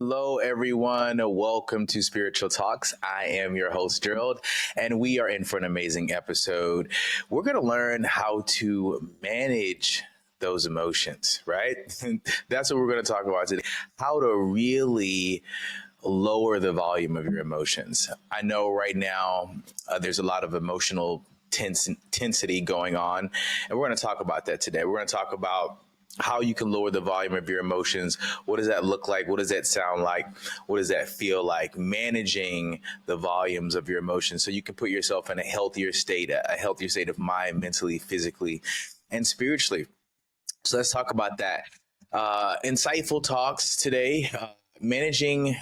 Hello, everyone. Welcome to Spiritual Talks. I am your host, Gerald, and we are in for an amazing episode. We're going to learn how to manage those emotions, right? That's what we're going to talk about today. How to really lower the volume of your emotions. I know right now there's a lot of emotional intensity going on, and we're going to talk about that today. We're going to talk about how you can lower the volume of your emotions. What does that look like? What does that sound like? What does that feel like? Managing the volumes of your emotions so you can put yourself in a healthier state of mind, mentally, physically, and spiritually. So let's talk about that. Insightful talks today, managing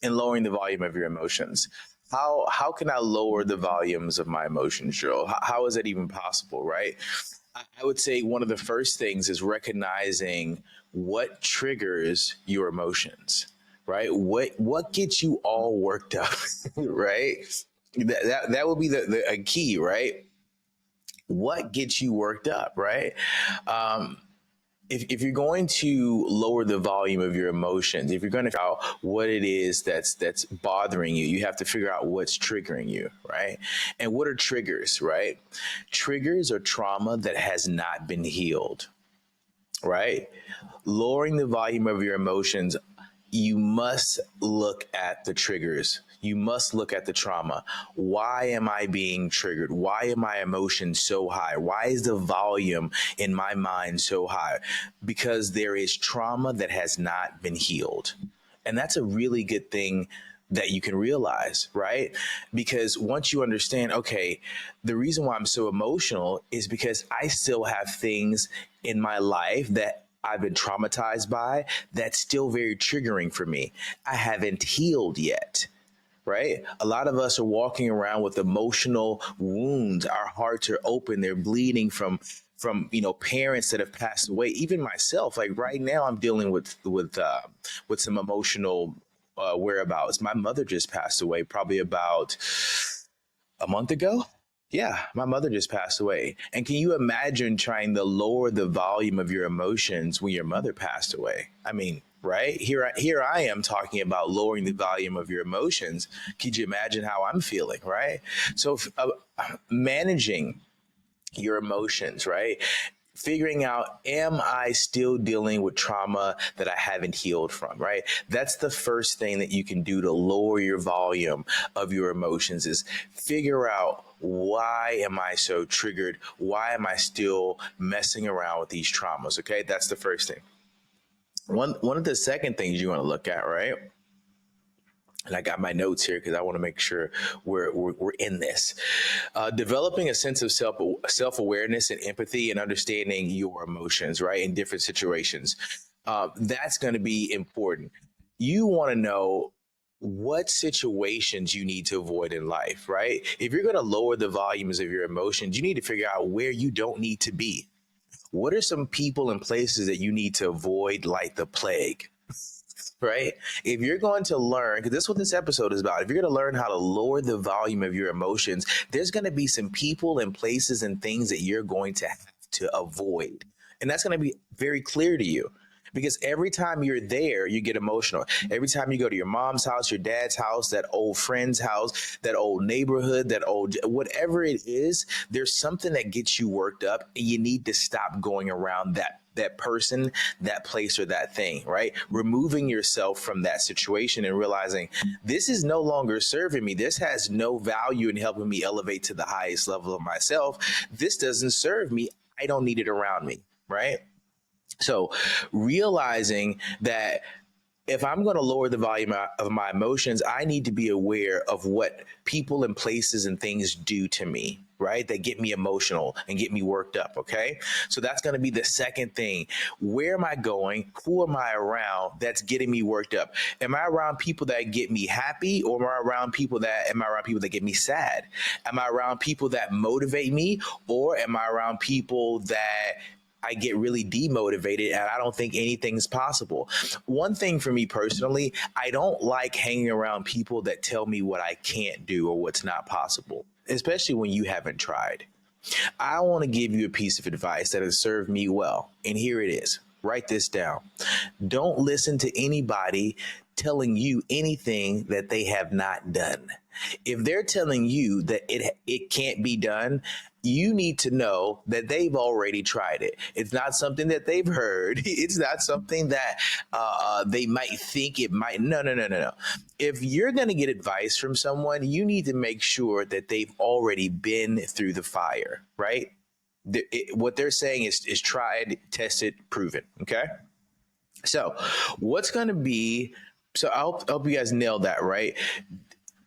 and lowering the volume of your emotions. How can I lower the volumes of my emotions, Joe? How is that even possible, right? I would say one of the first things is recognizing what triggers your emotions, right? What gets you all worked up, right? That would be the a key, right? What gets you worked up, right? Um, if you're going to lower the volume of your emotions, if you're going to figure out what it is that's bothering you, you have to figure out what's triggering you, right? And what are triggers, right? Triggers are trauma that has not been healed, right? Lowering the volume of your emotions, you must look at the triggers. You must look at the trauma. Why am I being triggered? Why are my emotions so high? Why is the volume in my mind so high? Because there is trauma that has not been healed. And that's a really good thing that you can realize, right? Because once you understand, okay, the reason why I'm so emotional is because I still have things in my life that I've been traumatized by that's still very triggering for me. I haven't healed yet, right? A lot of us are walking around with emotional wounds. Our hearts are open, they're bleeding from parents that have passed away. Even myself, like right now I'm dealing with some emotional whereabouts. My mother just passed away probably about a month ago. Yeah, my mother just passed away. And can you imagine trying to lower the volume of your emotions when your mother passed away? I mean, right? Here I am talking about lowering the volume of your emotions. Could you imagine how I'm feeling, right? So managing your emotions, right? Figuring out, am I still dealing with trauma that I haven't healed from, right? That's the first thing that you can do to lower your volume of your emotions is figure out, why am I so triggered? Why am I still messing around with these traumas? Okay, that's the first thing. One of the second things you want to look at, right? And I got my notes here because I want to make sure we're in this. Developing a sense of self awareness and empathy and understanding your emotions, right, in different situations. That's going to be important. You want to know what situations you need to avoid in life, right? If you're going to lower the volumes of your emotions, you need to figure out where you don't need to be. What are some people and places that you need to avoid like the plague? Right? If you're going to learn, because this is what this episode is about, if you're going to learn how to lower the volume of your emotions, there's going to be some people and places and things that you're going to have to avoid. And that's going to be very clear to you. Because every time you're there, you get emotional. Every time you go to your mom's house, your dad's house, that old friend's house, that old neighborhood, that old whatever it is, there's something that gets you worked up, and you need to stop going around that person, that place, or that thing, right? Removing yourself from that situation and realizing this is no longer serving me. This has no value in helping me elevate to the highest level of myself. This doesn't serve me. I don't need it around me, right? So realizing that if I'm going to lower the volume of my emotions, I need to be aware of what people and places and things do to me, right? That get me emotional and get me worked up. Okay. So that's going to be the second thing. Where am I going? Who am I around that's getting me worked up? Am I around people that get me happy, or am I around people that get me sad? Am I around people that motivate me, or am I around people that I get really demotivated and I don't think anything's possible? One thing for me personally, I don't like hanging around people that tell me what I can't do or what's not possible, especially when you haven't tried. I want to give you a piece of advice that has served me well, and here it is. Write this down. Don't listen to anybody telling you anything that they have not done. If they're telling you that it can't be done, you need to know that they've already tried it. It's not something that they've heard. It's not something that they might think it might. No, no, no, no, no. If you're going to get advice from someone, you need to make sure that they've already been through the fire, right? What they're saying is tried, tested, proven. Okay. So, what's going to be? So, I hope you guys nailed that, right?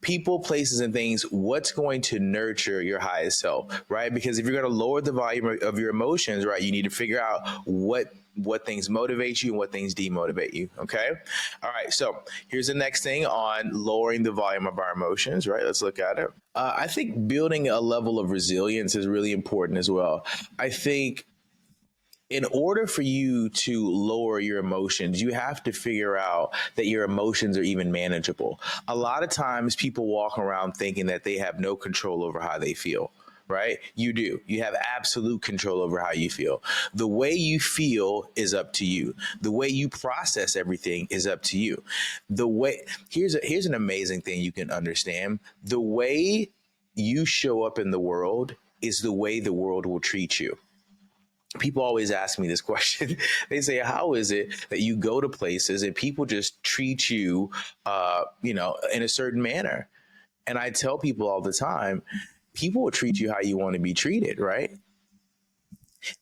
People, places, and things, what's going to nurture your highest self, right? Because if you're going to lower the volume of your emotions, right, you need to figure out what things motivate you and what things demotivate you. Okay. All right. So here's the next thing on lowering the volume of our emotions, right? Let's look at it. I think building a level of resilience is really important as well. I think in order for you to lower your emotions, you have to figure out that your emotions are even manageable. A lot of times people walk around thinking that they have no control over how they feel, right? You do. You have absolute control over how you feel. The way you feel is up to you. The way you process everything is up to you. Here's an amazing thing you can understand. The way you show up in the world is the way the world will treat you. People always ask me this question. They say, how is it that you go to places and people just treat you, in a certain manner? And I tell people all the time, people will treat you how you want to be treated, right?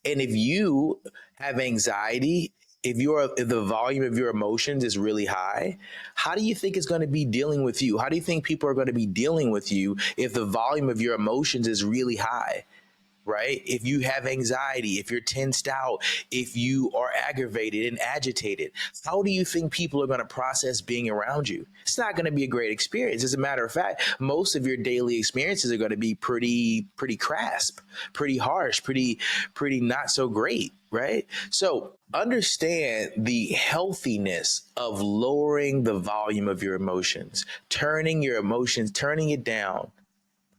And if you have anxiety, if the volume of your emotions is really high, how do you think it's going to be dealing with you? How do you think people are going to be dealing with you if the volume of your emotions is really high? Right? If you have anxiety, if you're tensed out, if you are aggravated and agitated, how do you think people are going to process being around you? It's not going to be a great experience. As a matter of fact, most of your daily experiences are going to be pretty crass, pretty harsh, pretty not so great, right? So understand the healthiness of lowering the volume of your emotions, turning it down,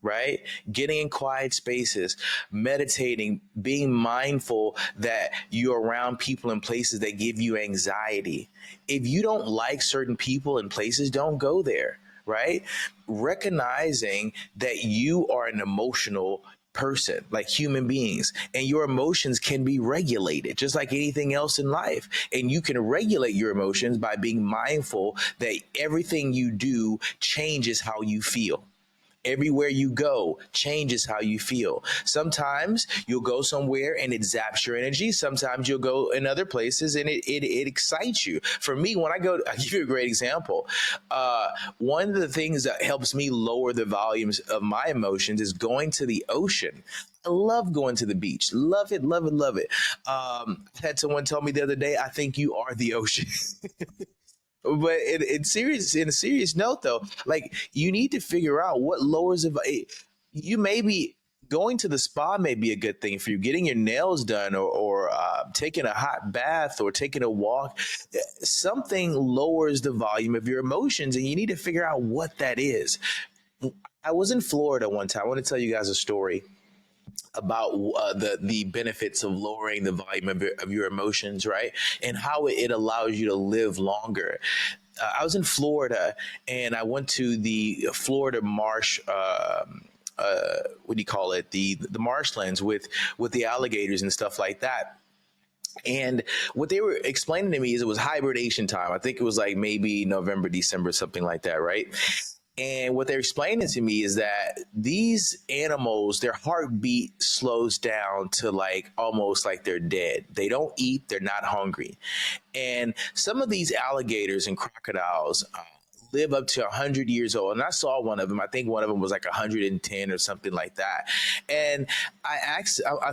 right? Getting in quiet spaces, meditating, being mindful that you're around people and places that give you anxiety. If you don't like certain people and places, don't go there, right? Recognizing that you are an emotional person, like human beings, and your emotions can be regulated just like anything else in life. And you can regulate your emotions by being mindful that everything you do changes how you feel. Everywhere you go changes how you feel. Sometimes you'll go somewhere and it zaps your energy. Sometimes you'll go in other places and it excites you. For me, when I'll give you a great example. One of the things that helps me lower the volumes of my emotions is going to the ocean. I love going to the beach. Love it, love it, love it. I had someone tell me the other day, I think you are the ocean. But in a serious note, though, like you need to figure out what lowers you maybe going to the spa may be a good thing for you. Getting your nails done, or taking a hot bath, or taking a walk. Something lowers the volume of your emotions, and you need to figure out what that is. I was in Florida one time. I want to tell you guys a story about the benefits of lowering the volume of your emotions, right? And how it allows you to live longer. I was in Florida, and I went to the Florida marsh. What do you call it? The marshlands with the alligators and stuff like that. And what they were explaining to me is it was hibernation time. I think it was like maybe November, December, something like that, right? And what they're explaining to me is that these animals, their heartbeat slows down to like almost like they're dead. They don't eat, they're not hungry. And some of these alligators and crocodiles live up to 100 years old. And I saw one of them. I think one of them was like 110 or something like that. And I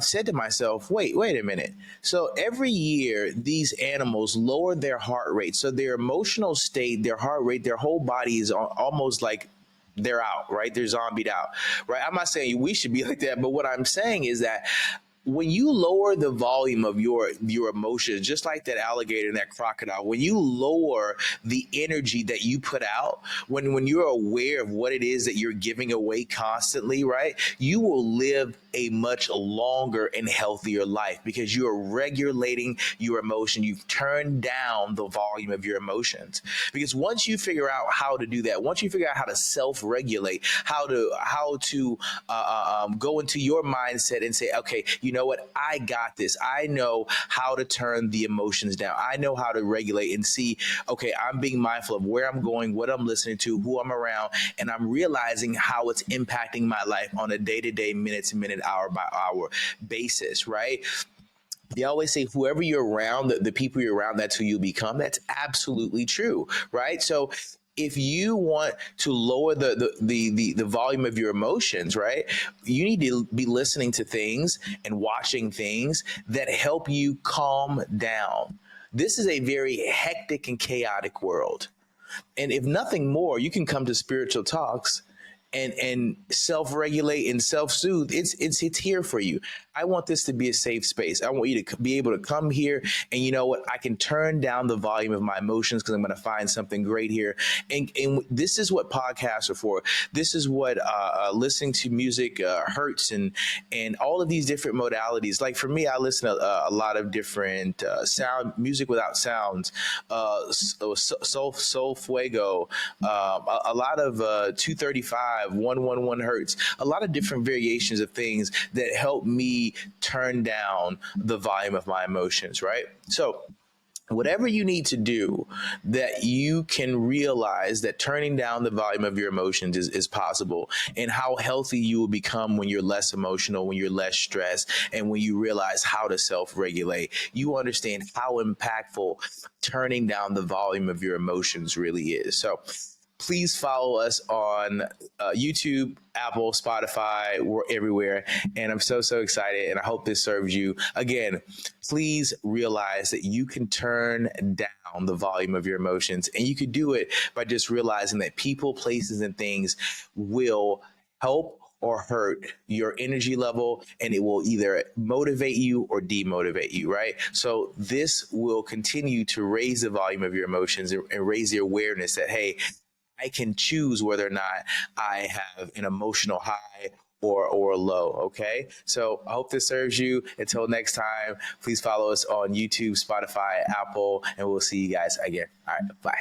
said to myself, wait a minute. So every year, these animals lower their heart rate. So their emotional state, their heart rate, their whole body is almost like they're out, right? They're zombied out, right? I'm not saying we should be like that, but what I'm saying is that when you lower the volume of your emotions, just like that alligator and that crocodile, when you lower the energy that you put out, when you're aware of what it is that you're giving away constantly, right, you will live a much longer and healthier life because you are regulating your emotion. You've turned down the volume of your emotions. Because once you figure out how to do that, once you figure out how to self-regulate, how to go into your mindset and say, okay, you know what, I got this. I know how to turn the emotions down. I know how to regulate and see, okay, I'm being mindful of where I'm going, what I'm listening to, who I'm around, and I'm realizing how it's impacting my life on a day-to-day, minute-to-minute, hour-by-hour basis, right? They always say whoever you're around, the people you're around, that's who you become. That's absolutely true, right? So if you want to lower the volume of your emotions, right, you need to be listening to things and watching things that help you calm down. This is a very hectic and chaotic world. And if nothing more, you can come to spiritual talks and self-regulate and self-soothe. It's here for you. I want this to be a safe space. I want you to be able to come here and, you know what, I can turn down the volume of my emotions because I'm going to find something great here. And this is what podcasts are for. This is what listening to music hurts, and all of these different modalities. Like for me, I listen to a lot of different sound music without sounds, soul fuego, a lot of 235, 111 hertz, a lot of different variations of things that help me turn down the volume of my emotions, right? So whatever you need to do that you can realize that turning down the volume of your emotions is possible, and how healthy you will become when you're less emotional, when you're less stressed, and when you realize how to self-regulate. You understand how impactful turning down the volume of your emotions really is. So please follow us on YouTube, Apple, Spotify. We're everywhere. And I'm so excited. And I hope this serves you. Again, please realize that you can turn down the volume of your emotions. And you could do it by just realizing that people, places, and things will help or hurt your energy level, and it will either motivate you or demotivate you, right? So this will continue to raise the volume of your emotions and raise the awareness that, hey, I can choose whether or not I have an emotional high or low. Okay. So I hope this serves you. Until next time, please follow us on YouTube, Spotify, Apple, and we'll see you guys again. All right. Bye.